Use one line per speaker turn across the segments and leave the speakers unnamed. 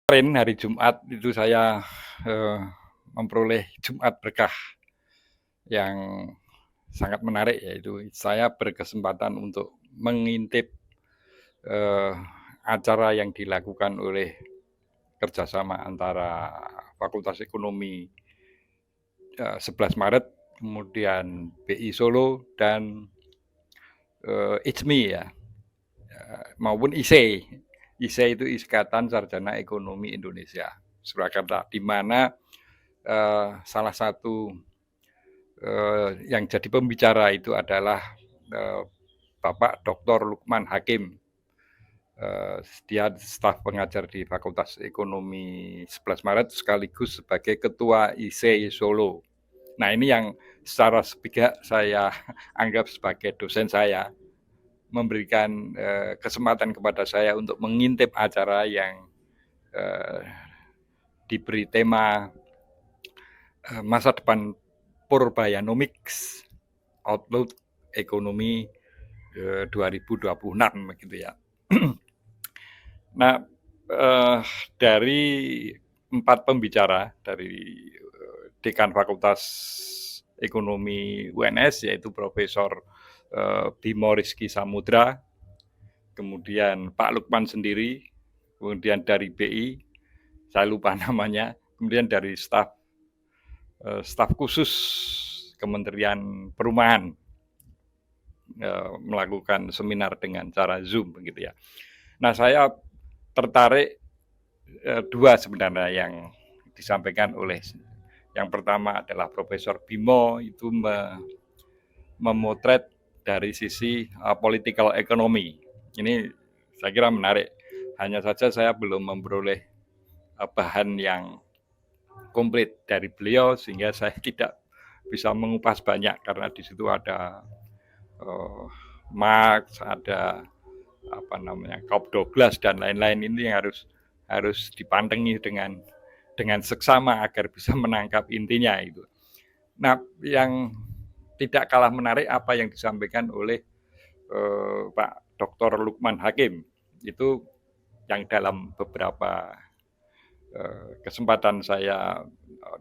Kemarin hari Jumat itu saya, eee, memperoleh Jumat berkah yang sangat menarik, yaitu saya berkesempatan untuk mengintip, eee, acara yang dilakukan oleh kerjasama antara Fakultas Ekonomi, 11 Maret, kemudian BI Solo dan, IJMI ya, maupun ISE. ISE itu Ikatan Sarjana Ekonomi Indonesia, Surakarta, di mana, salah satu yang jadi pembicara itu adalah Bapak Dr. Lukman Hakim. Dia staf pengajar di Fakultas Ekonomi 11 Maret sekaligus sebagai Ketua ISE Solo. Nah, ini yang secara sepihak saya anggap sebagai dosen saya, memberikan kesempatan kepada saya untuk mengintip acara yang diberi tema masa depan Purbayanomics, Outlook Ekonomi 2026 begitu ya. Nah, dari 4 pembicara dari Dekan Fakultas Ekonomi UNS, yaitu Profesor Bimo Rizky Samudra, kemudian Pak Lukman sendiri, kemudian dari BI, saya lupa namanya, kemudian dari staf khusus Kementerian Perumahan, melakukan seminar dengan cara Zoom begitu ya. Nah, saya tertarik dua sebenarnya yang disampaikan oleh yang pertama adalah Profesor Bimo itu memotret dari sisi political economy. Ini saya kira menarik. Hanya saja saya belum memperoleh bahan yang komplit dari beliau sehingga saya tidak bisa mengupas banyak karena di situ ada Marx, ada Cobb Douglas dan lain-lain. Ini yang harus dipantengi dengan seksama agar bisa menangkap intinya itu. Nah, yang tidak kalah menarik apa yang disampaikan oleh Pak Dr. Lukman Hakim, itu yang dalam beberapa kesempatan saya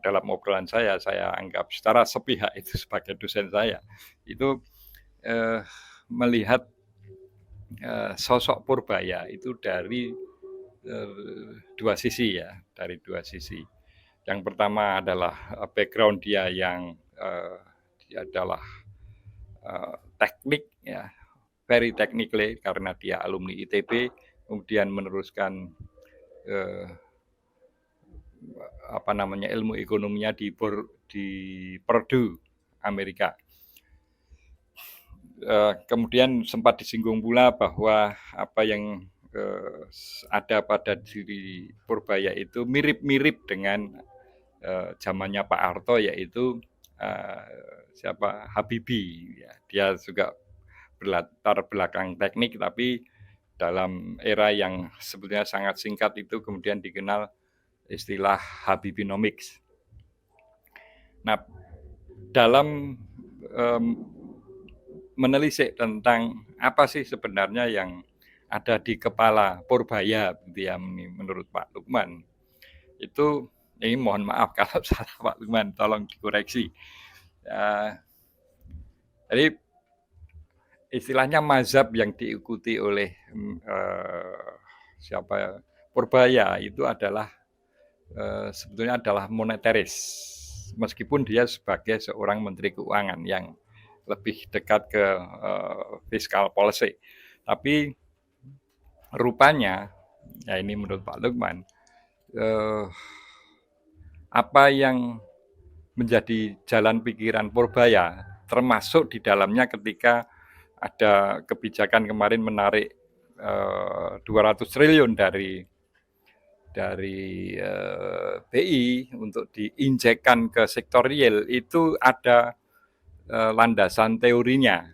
dalam obrolan saya anggap secara sepihak itu sebagai dosen saya, itu melihat sosok Purbaya itu dari dua sisi ya, dari dua sisi. Yang pertama adalah background dia yang dia adalah teknik ya, very technically karena dia alumni ITB, kemudian meneruskan ilmu ekonominya di Purdue, Amerika. Kemudian sempat disinggung pula bahwa apa yang ada pada diri Purbaya itu mirip-mirip dengan zamannya Pak Harto, yaitu Habibie. Ya, dia juga berlatar belakang teknik, tapi dalam era yang sebetulnya sangat singkat itu kemudian dikenal istilah Habibienomics. Nah, dalam menelisik tentang apa sih sebenarnya yang ada di kepala Purbaya, ya, menurut Pak Lukman, itu ini mohon maaf kalau salah Pak Lukman, tolong dikoreksi. Jadi istilahnya mazhab yang diikuti oleh Purbaya itu adalah sebetulnya adalah monetaris, meskipun dia sebagai seorang menteri keuangan yang lebih dekat ke fiscal policy, tapi rupanya ya ini menurut Pak Lukman apa yang menjadi jalan pikiran Purbaya termasuk di dalamnya ketika ada kebijakan kemarin menarik 200 triliun dari BI untuk diinjekkan ke sektor real, itu ada landasan teorinya.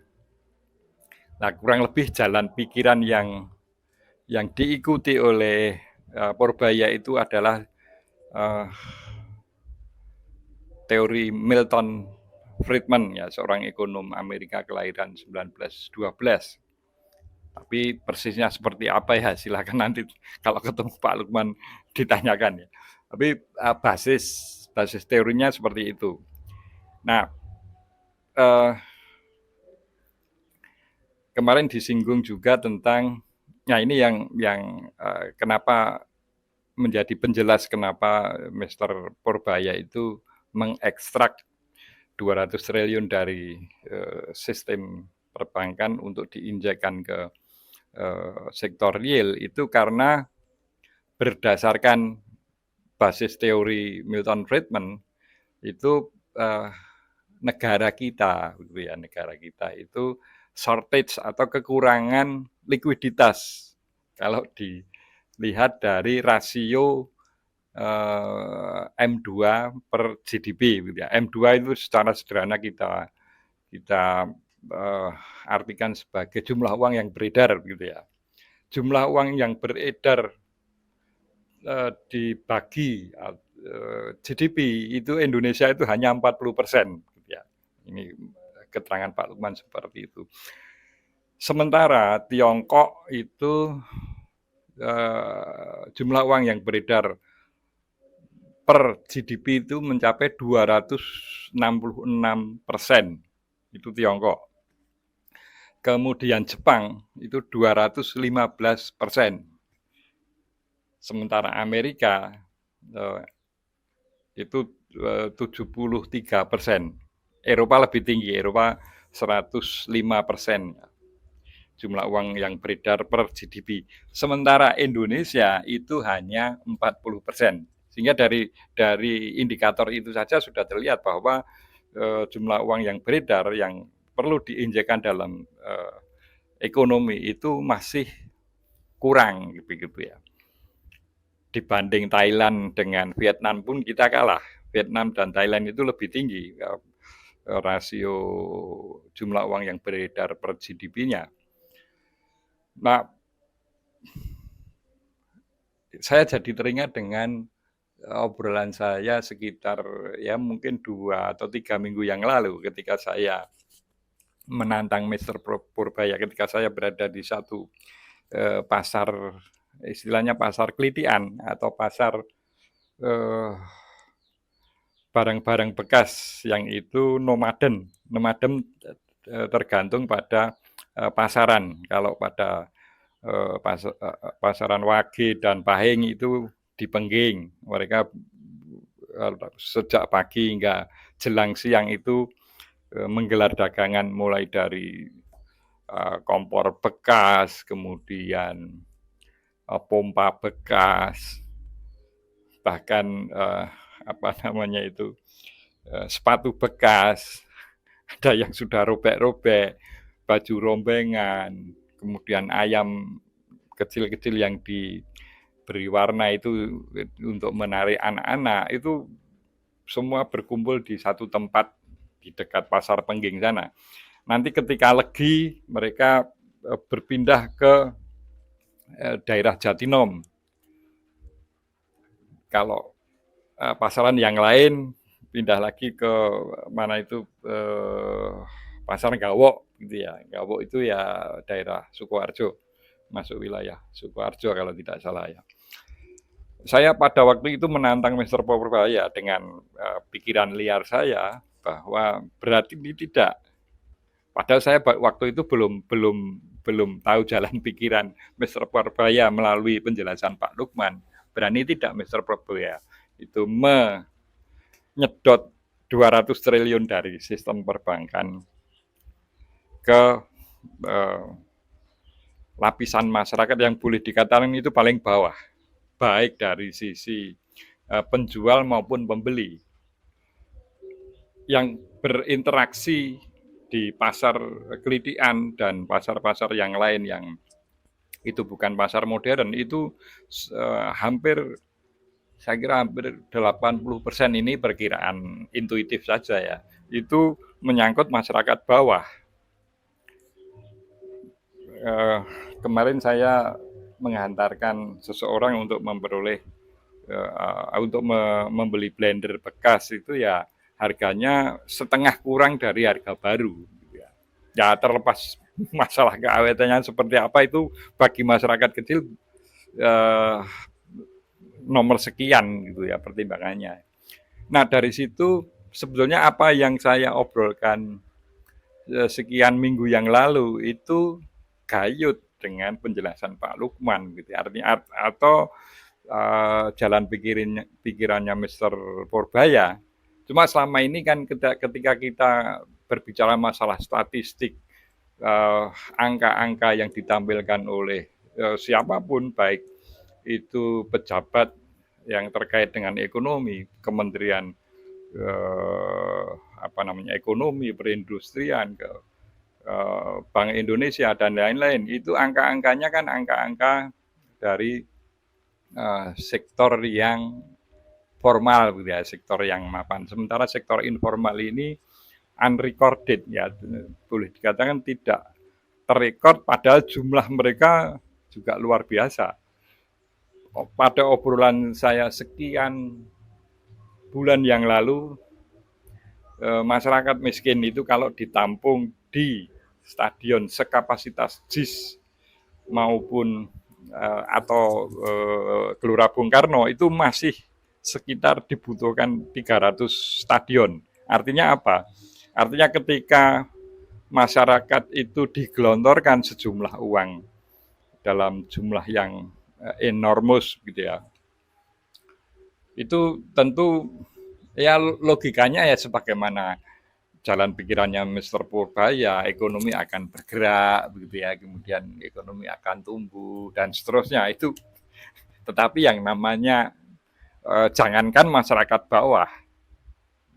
Nah, kurang lebih jalan pikiran yang diikuti oleh Purbaya itu adalah teori Milton Friedman, ya, seorang ekonom Amerika kelahiran 1912. Tapi persisnya seperti apa ya silakan nanti kalau ketemu Pak Lukman ditanyakan ya. Tapi basis teorinya seperti itu. Nah, eh, kemarin disinggung juga tentang, nah ini yang kenapa menjadi penjelas kenapa Mr. Purbaya itu mengekstrak 200 triliun dari sistem perbankan untuk diinjekkan ke sektor real itu karena berdasarkan basis teori Milton Friedman itu negara kita, gitu ya, negara kita itu shortage atau kekurangan likuiditas. Kalau dilihat dari rasio M2 per GDP, gitu ya. M2 itu secara sederhana kita artikan sebagai jumlah uang yang beredar, gitu ya. Jumlah uang yang beredar dibagi GDP itu Indonesia itu hanya 40%. Gitu ya. Ini keterangan Pak Lukman seperti itu. Sementara Tiongkok itu jumlah uang yang beredar per GDP itu mencapai 266%. Itu Tiongkok. Kemudian Jepang itu 215%. Sementara Amerika itu 73%. Eropa lebih tinggi, Eropa 105% jumlah uang yang beredar per GDP. Sementara Indonesia itu hanya 40%. Sehingga dari indikator itu saja sudah terlihat bahwa jumlah uang yang beredar yang perlu diinjekkan dalam ekonomi itu masih kurang gitu ya. Dibanding Thailand dengan Vietnam pun kita kalah. Vietnam dan Thailand itu lebih tinggi rasio jumlah uang yang beredar per GDP-nya. Nah, saya jadi teringat dengan obrolan saya sekitar ya mungkin 2 atau 3 minggu yang lalu ketika saya menantang Mr. Purbaya ketika saya berada di satu pasar, istilahnya pasar kelitian atau pasar barang-barang bekas yang itu nomaden. Nomaden tergantung pada pasaran. Kalau pada pasaran Wage dan Pahing itu di Pengging. Mereka sejak pagi hingga jelang siang itu menggelar dagangan mulai dari kompor bekas, kemudian pompa bekas, bahkan sepatu bekas, ada yang sudah robek-robek, baju rombengan, kemudian ayam kecil-kecil yang diberi warna itu untuk menarik anak-anak, itu semua berkumpul di satu tempat di dekat pasar Pengging sana. Nanti ketika legi mereka berpindah ke daerah Jatinom. Kalau pasaran yang lain pindah lagi ke mana itu pasar Gawok gitu ya. Gawok itu ya daerah Sukoharjo, masuk wilayah Sukoharjo kalau tidak salah ya. Saya pada waktu itu menantang Mr. Purbaya dengan pikiran liar saya bahwa berarti ini tidak. Padahal saya waktu itu belum tahu jalan pikiran Mr. Purbaya melalui penjelasan Pak Lukman. Berani tidak Mr. Purbaya itu menyedot 200 triliun dari sistem perbankan ke lapisan masyarakat yang boleh dikatakan itu paling bawah, baik dari sisi penjual maupun pembeli yang berinteraksi di pasar kelitian dan pasar-pasar yang lain yang itu bukan pasar modern itu hampir saya kira hampir 80% ini perkiraan intuitif saja ya. Itu menyangkut masyarakat bawah. Kemarin saya menghantarkan seseorang untuk memperoleh untuk membeli blender bekas itu ya harganya setengah kurang dari harga baru. Ya terlepas masalah keawetannya seperti apa itu bagi masyarakat kecil eh, nomor sekian gitu ya pertimbangannya. Nah dari situ sebetulnya apa yang saya obrolkan sekian minggu yang lalu itu gayut dengan penjelasan Pak Lukman gitu ya. Artinya atau jalan pikirannya Mister Purbaya. Cuma selama ini kan ketika kita berbicara masalah statistik, angka-angka yang ditampilkan oleh siapapun, baik itu pejabat yang terkait dengan ekonomi, Kementerian apa namanya ekonomi, perindustrian, ke Bank Indonesia dan lain-lain, itu angka-angkanya kan angka-angka dari sektor yang formal gitu ya, sektor yang mapan. Sementara sektor informal ini unrecorded ya, boleh dikatakan tidak terrekord padahal jumlah mereka juga luar biasa. Pada obrolan saya sekian bulan yang lalu, masyarakat miskin itu kalau ditampung di stadion sekapasitas JIS maupun atau Gelora Bung Karno itu masih sekitar dibutuhkan 300 stadion. Artinya apa? Artinya ketika masyarakat itu digelontorkan sejumlah uang dalam jumlah yang enormous gitu ya. Itu tentu ya logikanya ya sebagaimana jalan pikirannya Mister Purbaya, ekonomi akan bergerak begitu ya, kemudian ekonomi akan tumbuh dan seterusnya itu. Tetapi yang namanya jangankan masyarakat bawah,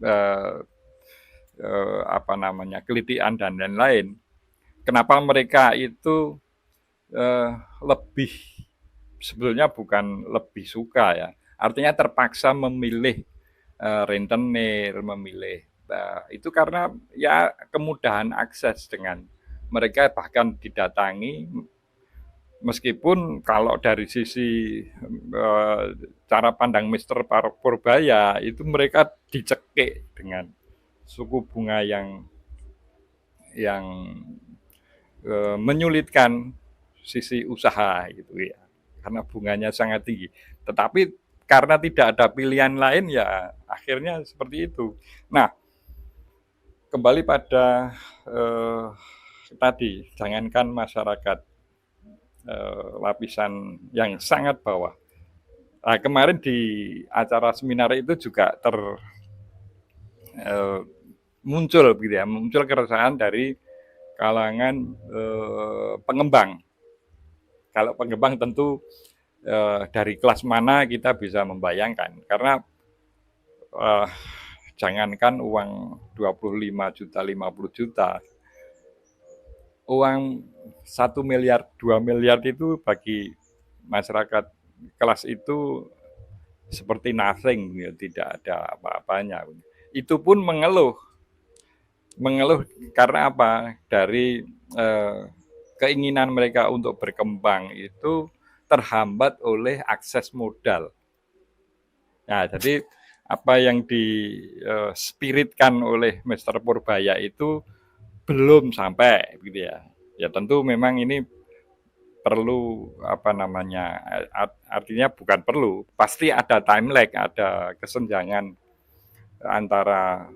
eh, apa namanya kelitian dan lain-lain, kenapa mereka itu lebih sebetulnya bukan lebih suka ya, artinya terpaksa memilih rentenir, memilih itu karena ya kemudahan akses dengan mereka bahkan didatangi meskipun kalau dari sisi cara pandang Mister Purbaya itu mereka dicekik dengan suku bunga yang menyulitkan sisi usaha gitu ya karena bunganya sangat tinggi. Tetapi karena tidak ada pilihan lain ya akhirnya seperti itu. Nah, kembali pada tadi, jangankan masyarakat lapisan yang sangat bawah. Nah, kemarin di acara seminar itu juga muncul gitu ya, muncul keresahan dari kalangan pengembang. Kalau pengembang tentu dari kelas mana kita bisa membayangkan karena eh, jangankan uang 25 juta, 50 juta, uang 1 miliar, 2 miliar itu bagi masyarakat kelas itu seperti nothing, ya, tidak ada apa-apanya. Itu pun mengeluh karena apa? Dari keinginan mereka untuk berkembang itu terhambat oleh akses modal. Nah, jadi apa yang dispiritkan oleh Mister Purbaya itu belum sampai gitu ya. Ya tentu memang ini perlu apa namanya artinya bukan perlu, pasti ada time lag, ada kesenjangan antara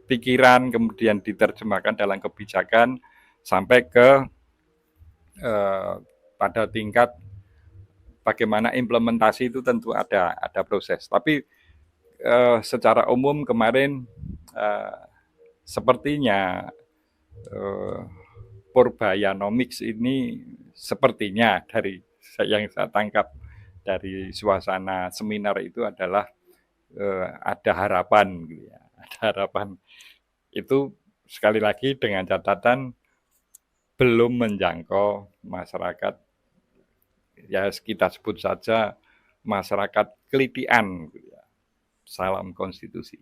pikiran kemudian diterjemahkan dalam kebijakan sampai ke pada tingkat bagaimana implementasi itu tentu ada proses. Tapi secara umum kemarin sepertinya Purbayanomics ini sepertinya dari yang saya tangkap dari suasana seminar itu adalah ada harapan gitu ya. Ada harapan itu sekali lagi dengan catatan belum menjangkau masyarakat ya kita sebut saja masyarakat kelitian gitu ya. Salam konstitusi.